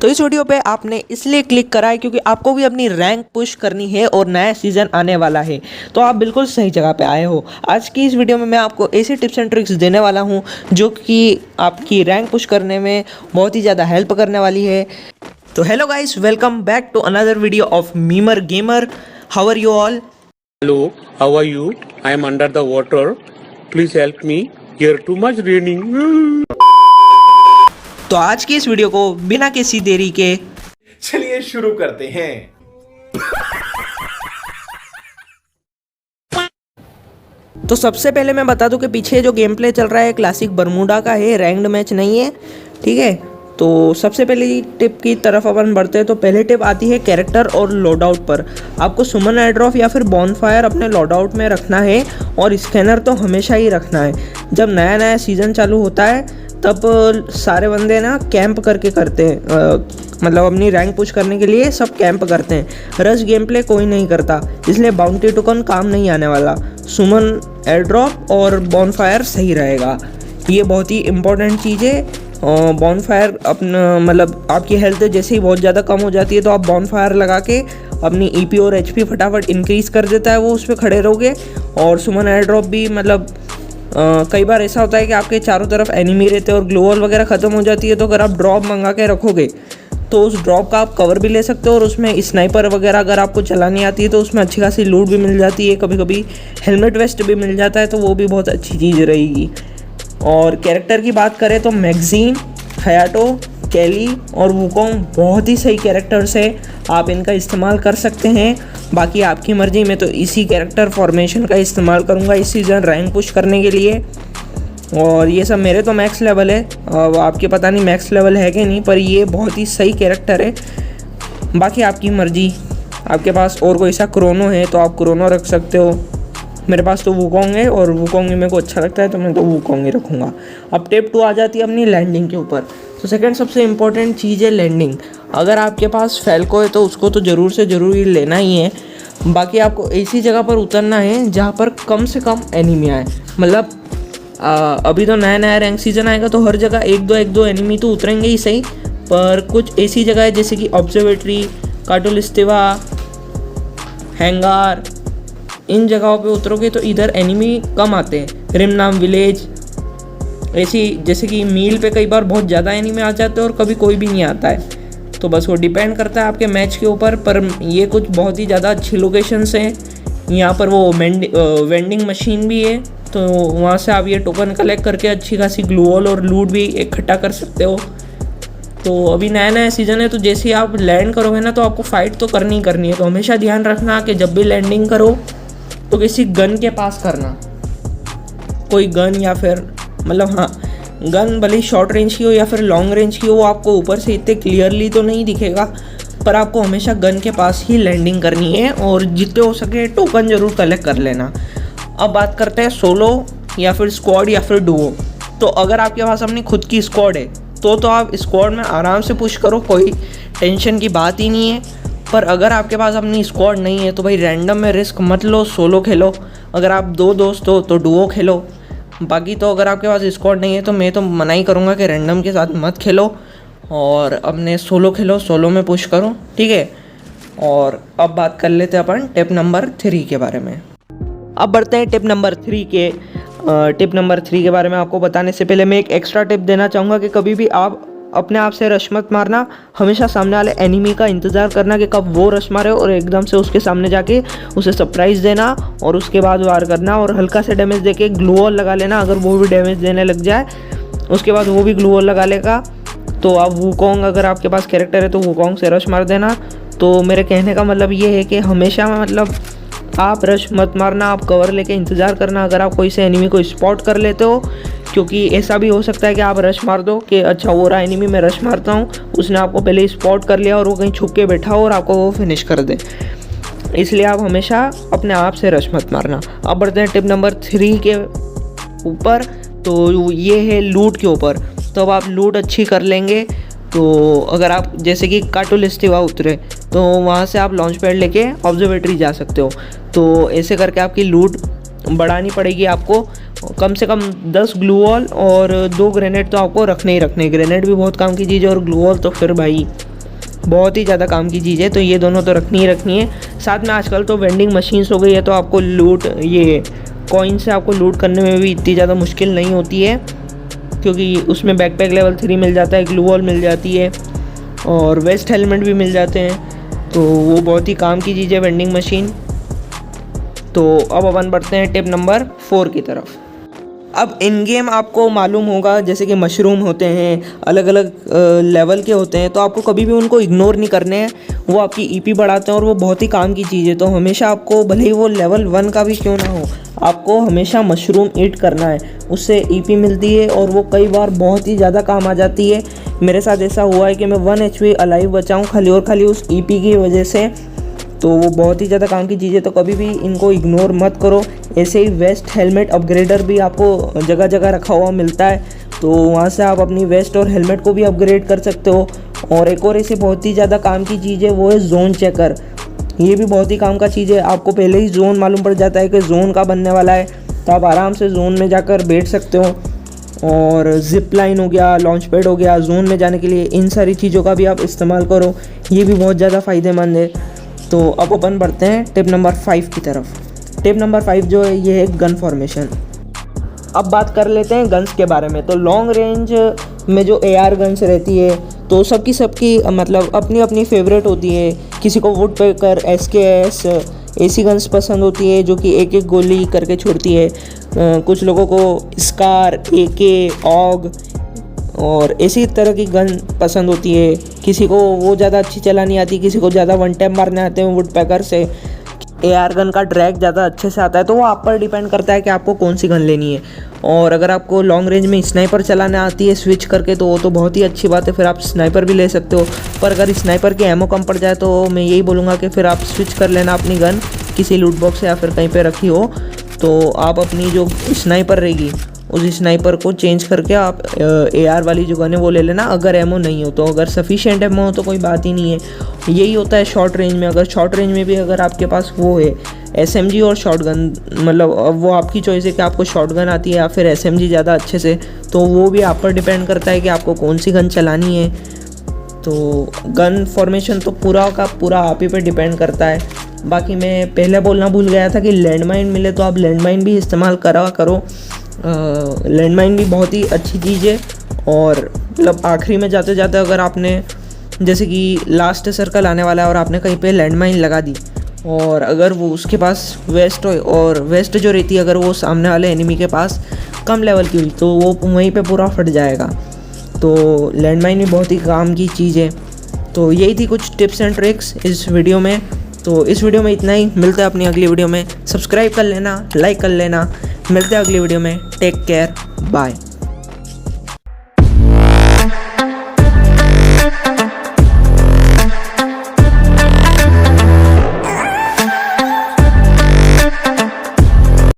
तो इस वीडियो पे आपने इसलिए क्लिक करा है क्योंकि आपको भी अपनी रैंक पुश करनी है और नया सीज़न आने वाला है। तो आप बिल्कुल सही जगह पे आए हो। आज की इस वीडियो में मैं आपको ऐसी टिप्स एंड ट्रिक्स देने वाला हूँ जो कि आपकी रैंक पुश करने में बहुत ही ज़्यादा हेल्प करने वाली है। तो hello guys, welcome back to another video of Memer Gamer. How are you all? Hello, how are you? I am under the water. Please help me. Here too much raining. तो आज की इस video को बिना किसी देरी के चलिए शुरू करते हैं। तो सबसे पहले मैं बता दूं कि पीछे जो गेम प्ले चल रहा है क्लासिक बरमूडा का है, रैंक्ड मैच नहीं है, ठीक है। तो सबसे पहली टिप की तरफ अपन बढ़ते हैं। तो पहले टिप आती है कैरेक्टर और लोडआउट पर। आपको सुमन एयरड्रॉप या फिर बॉनफायर अपने लोडआउट में रखना है और स्कैनर तो हमेशा ही रखना है। जब नया नया सीज़न चालू होता है तब सारे बंदे ना कैंप करके करते हैं, मतलब अपनी रैंक पुश करने के लिए सब कैंप करते हैं। रश गेम प्ले कोई नहीं करता, इसलिए बाउंटी टोकन काम नहीं आने वाला। सुमन एयरड्रॉप और बॉनफायर सही रहेगा, ये बहुत ही इम्पोर्टेंट चीज़ है। बॉनफायर अपना मतलब आपकी हेल्थ जैसे ही बहुत ज़्यादा कम हो जाती है तो आप बॉनफायर लगा के अपनी ईपी और एचपी फटाफट इंक्रीज़ कर देता है, वो उस पर खड़े रहोगे। और सुमन एयरड्रॉप भी मतलब कई बार ऐसा होता है कि आपके चारों तरफ एनिमी रहते हैं और ग्लोवल वगैरह ख़त्म हो जाती है, तो अगर आप ड्रॉप मंगा के रखोगे तो उस ड्रॉप का आप कवर भी ले सकते हो और उसमें स्नाइपर वगैरह अगर आपको चलानी आती है तो उसमें अच्छी खासी लूट भी मिल जाती है, कभी कभी हेलमेट वेस्ट भी मिल जाता है, तो वो भी बहुत अच्छी चीज़ रहेगी। और कैरेक्टर की बात करें तो मैगजीन, हयाटो, कैली और वुकोंग बहुत ही सही कैरेक्टर्स है, आप इनका इस्तेमाल कर सकते हैं। बाकी आपकी मर्ज़ी, मैं तो इसी कैरेक्टर फॉर्मेशन का इस्तेमाल करूँगा इस सीज़न रैंक पुश करने के लिए। और ये सब मेरे तो मैक्स लेवल है, आपके पता नहीं मैक्स लेवल है कि नहीं, पर ये बहुत ही सही कैरेक्टर है। बाकी आपकी मर्ज़ी, आपके पास और कोई सा क्रोनो है तो आप क्रोनो रख सकते हो। मेरे पास तो वुकोंग है और वुकोंग ही मेरे को अच्छा लगता है तो मैं तो वुकोंग ही रखूँगा। अब टिप 2 आ जाती है अपनी लैंडिंग के ऊपर। तो सेकंड सबसे इम्पोर्टेंट चीज़ है लैंडिंग। अगर आपके पास फैल्को है तो उसको तो ज़रूर से ज़रूर ही लेना ही है। बाकी आपको ऐसी जगह पर उतरना है जहाँ पर कम से कम एनिमी आए। मतलब अभी तो नया नया रैंक सीज़न आएगा तो हर जगह एक दो एनिमी तो उतरेंगे ही सही, पर कुछ ऐसी जगह है जैसे कि ऑब्जर्वेटरी, काटोलिस्तेवा, हैंगार, इन जगहों पे उतरोगे तो इधर एनिमी कम आते हैं। रिमनाम विलेज ऐसी, जैसे कि मील पे कई बार बहुत ज़्यादा एनिमी आ जाते हैं और कभी कोई भी नहीं आता है, तो बस वो डिपेंड करता है आपके मैच के ऊपर। पर ये कुछ बहुत ही ज़्यादा अच्छी लोकेशंस हैं। यहाँ पर वो वेंडिंग मशीन भी है, तो वहाँ से आप ये टोकन कलेक्ट करके अच्छी खासी ग्लूवॉल और लूट भी इकट्ठा कर सकते हो। तो अभी नया नया सीज़न है तो जैसे ही आप लैंड करोगे ना तो आपको फ़ाइट तो करनी ही करनी है। तो हमेशा ध्यान रखना कि जब भी लैंडिंग करो तो किसी गन के पास करना, कोई गन या फिर मतलब हाँ, गन भले शॉर्ट रेंज की हो या फिर लॉन्ग रेंज की हो, वो आपको ऊपर से इतने क्लियरली तो नहीं दिखेगा, पर आपको हमेशा गन के पास ही लैंडिंग करनी है और जितने हो सके टोकन ज़रूर कलेक्ट कर लेना। अब बात करते हैं सोलो या फिर स्क्वाड या फिर डुओ। तो अगर आपके पास अपनी खुद की स्क्वाड है तो आप स्क्वाड में आराम से पुश करो, कोई टेंशन की बात ही नहीं है। पर अगर आपके पास अपनी स्क्वाड नहीं है तो भाई रैंडम में रिस्क मत लो, सोलो खेलो। अगर आप 2 दोस्त हो तो डुओ खेलो। बाकी तो अगर आपके पास स्क्वाड नहीं है तो मैं तो मना ही करूँगा कि रैंडम के साथ मत खेलो और अपने सोलो खेलो, सोलो में पुश करो, ठीक है। और अब बात कर लेते हैं अपन टिप नंबर 3 के बारे में। अब बढ़ते हैं टिप नंबर 3 के। टिप नंबर 3 के बारे में आपको बताने से पहले मैं एक एक्स्ट्रा टिप देना चाहूँगा कि कभी भी आप अपने आप से रश मत मारना। हमेशा सामने वाले एनिमी का इंतज़ार करना कि कब वो रश मारे और एकदम से उसके सामने जाके उसे सरप्राइज़ देना और उसके बाद वार करना और हल्का से डैमेज देके ग्लू वॉल लगा लेना। अगर वो भी डैमेज देने लग जाए उसके बाद वो भी ग्लू वॉल लगा लेगा तो आप वुकोंग, अगर आपके पास कैरेक्टर है तो वुकोंग से रश मार देना। तो मेरे कहने का मतलब ये है कि हमेशा मतलब आप रश मत मारना, आप कवर लेके इंतज़ार करना। अगर आप कोई से एनिमी को स्पॉट कर लेते हो, क्योंकि ऐसा भी हो सकता है कि आप रश मार दो कि अच्छा वो रहा एनिमी, मैं रश मारता हूँ, उसने आपको पहले स्पॉट कर लिया और वो कहीं छुप के बैठा हो और आपको वो फिनिश कर दे। इसलिए आप हमेशा अपने आप से रश मत मारना। अब बढ़ते हैं टिप नंबर 3 के ऊपर। तो ये है लूट के ऊपर। तो अब आप लूट अच्छी कर लेंगे तो अगर आप जैसे कि काटोलिस्तेवा उतरे तो वहाँ से आप लॉन्च पैड लेके ऑब्जर्वेटरी जा सकते हो। तो ऐसे करके आपकी लूट बढ़ानी पड़ेगी आपको। कम से कम 10 ग्लू वॉल और 2 ग्रेनेड तो आपको रखने ही रखने। ग्रेनेड भी बहुत काम की चीज़ है और ग्लू वॉल तो फिर भाई बहुत ही ज़्यादा काम की चीज़ है, तो ये दोनों तो रखनी ही रखनी है। साथ में आजकल तो वेंडिंग मशीन्स हो गई है, तो आपको लूट ये कॉइन से आपको लूट करने में भी इतनी ज़्यादा मुश्किल नहीं होती है, क्योंकि उसमें बैकपैक लेवल 3 मिल जाता है, ग्लू वॉल मिल जाती है और वेस्ट हेलमेट भी मिल जाते हैं, तो वो बहुत ही काम की चीज़ है वेंडिंग मशीन। तो अब अपन बढ़ते हैं टिप नंबर 4 की तरफ। अब इन गेम आपको मालूम होगा जैसे कि मशरूम होते हैं, अलग अलग लेवल के होते हैं, तो आपको कभी भी उनको इग्नोर नहीं करने हैं। वो आपकी ईपी बढ़ाते हैं और वो बहुत ही काम की चीज़ है। तो हमेशा आपको, भले ही वो लेवल 1 का भी क्यों ना हो, आपको हमेशा मशरूम ईट करना है। उससे ईपी मिलती है और वो कई बार बहुत ही ज़्यादा काम आ जाती है। मेरे साथ ऐसा हुआ है कि मैं 1 HP अलाइव बचा हूँ खाली और खाली उस ईपी की वजह से। तो वो बहुत ही ज़्यादा काम की चीज़ है, तो कभी भी इनको इग्नोर मत करो। ऐसे ही वेस्ट हेलमेट अपग्रेडर भी आपको जगह जगह रखा हुआ मिलता है, तो वहाँ से आप अपनी वेस्ट और हेलमेट को भी अपग्रेड कर सकते हो। और एक और ऐसे बहुत ही ज़्यादा काम की चीज़ है, वो है जोन चेकर। ये भी बहुत ही काम का चीज़ है। आपको पहले ही जोन मालूम पड़ जाता है कि जोन का बनने वाला है, तो आप आराम से जोन में जाकर बैठ सकते हो। और जिप लाइन हो गया, लॉन्च पैड हो गया, जोन में जाने के लिए इन सारी चीज़ों का भी आप इस्तेमाल करो, ये भी बहुत ज़्यादा फ़ायदेमंद है। तो अब अपन बढ़ते हैं टिप नंबर 5 की तरफ। टिप नंबर 5 जो है ये है गन फॉर्मेशन। अब बात कर लेते हैं गन्स के बारे में। तो लॉन्ग रेंज में जो AR गन्स रहती है, तो सबकी मतलब अपनी अपनी फेवरेट होती है। किसी को वुड पेकर, SKS ऐसी गन्स पसंद होती है जो कि एक एक गोली करके छोड़ती है। कुछ लोगों को स्कार, AK, ऑग और इसी तरह की गन पसंद होती है। किसी को वो ज़्यादा अच्छी चलानी आती है, किसी को ज़्यादा वन टैप मारने आते हैं वुड पैकर से। AR गन का ड्रैग ज़्यादा अच्छे से आता है, तो वो आप पर डिपेंड करता है कि आपको कौन सी गन लेनी है। और अगर आपको लॉन्ग रेंज में स्नाइपर चलाने आती है स्विच करके, तो वो तो बहुत ही अच्छी बात है, फिर आप स्नाइपर भी ले सकते हो। पर अगर स्नाइपर की एमो कम पड़ जाए तो मैं यही बोलूँगा कि फिर आप स्विच कर लेना अपनी गन, किसी लूट बॉक्स या फिर कहीं पर रखी हो, तो आप अपनी जो स्नाइपर रहेगी उस स्नाइपर को चेंज करके आप AR वाली जो गन है वो ले लेना, अगर एमो नहीं हो तो। अगर सफिशिएंट एमो हो तो कोई बात ही नहीं है। यही होता है शॉर्ट रेंज में। अगर शॉर्ट रेंज में भी अगर आपके पास वो है SMG और शॉटगन, मतलब वो आपकी चॉइस है कि आपको शॉटगन आती है या फिर SMG ज़्यादा अच्छे से, तो वो भी आप पर डिपेंड करता है कि आपको कौन सी गन चलानी है। तो गन फॉर्मेशन तो पूरा का पूरा आप ही पे डिपेंड करता है। बाकी मैं पहले बोलना भूल गया था कि लैंडमाइन मिले तो आप लैंडमाइन भी इस्तेमाल करो। लैंडमाइन भी बहुत ही अच्छी चीज़ है। और मतलब आखिरी में जाते जाते अगर आपने, जैसे कि लास्ट सर्कल आने वाला है और आपने कहीं पे लैंडमाइन लगा दी, और अगर वो उसके पास वेस्ट हो, और वेस्ट जो रहती है अगर वो सामने वाले एनिमी के पास कम लेवल की हुई, तो वो वहीं पे पूरा फट जाएगा। तो लैंडमाइन भी बहुत ही काम की चीज़ है। तो यही थी कुछ टिप्स एंड ट्रिक्स इस वीडियो में। तो इस वीडियो में इतना ही। मिलते हैं अपनी अगली वीडियो में। सब्सक्राइब कर लेना, लाइक कर लेना। मिलते हैं अगली वीडियो में। Take care, bye.